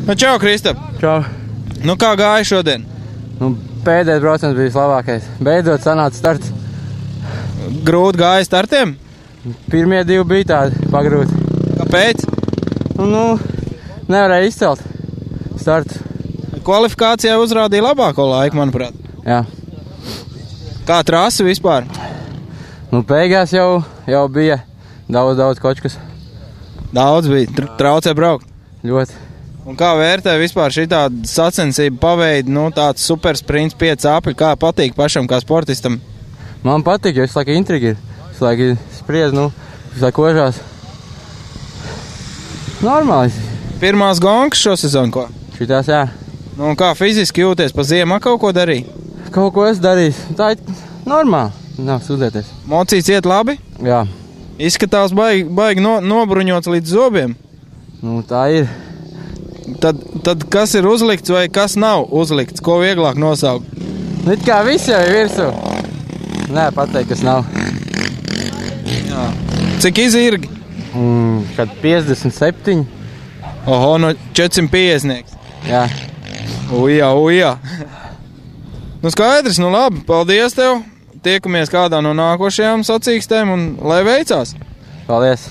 Nu, čau, Kristap! Čau. Nu, kā gāja šodien? Pēdējais brauciens bija labākais. Beidzot sanāca starts. Grūti gāja startiem? Pirmie divi bija tādi pagrūti. Kāpēc? Nevarēja izcelt startu. Kvalifikācijā uzrādīja labāko laiku, manuprāt. Jā. Kā trasa vispār? Beigās jau bija daudz kočkas. Daudz bija. Traucē braukt? Ļoti. Un kā vērtē vispār šitā sacensība paveidi, tāds super sprints 5 apļi, kā patīk pašam kā sportistam? Man patīk, jo visu laiku intriga ir. Visu laiku spriedz, visu laiku kožās. Normāli. Pirmās gonkas šo sezonu, ko? Šitās, jā. Un kā fiziski jūties? Pa ziemā kaut ko darīja? Kaut ko es darīju. Tā ir normāli. Nav sūdzēties. Mocīts iet labi? Jā. Izskatās baigi nobruņots līdz zobiem. Tā ir. Tad kas ir uzlikts vai kas nav uzlikts? Ko vieglāk nosaukt? It kā viss jau ir virsū. Nē, pateikt, kas nav. Jā. Cik izirgi? Kad 57. Oho, no 450. Jā. Ujā. Skaidrs, labi, paldies tev. Tiekamies kādā no nākošajām sacīkstēm un lai veicās. Paldies.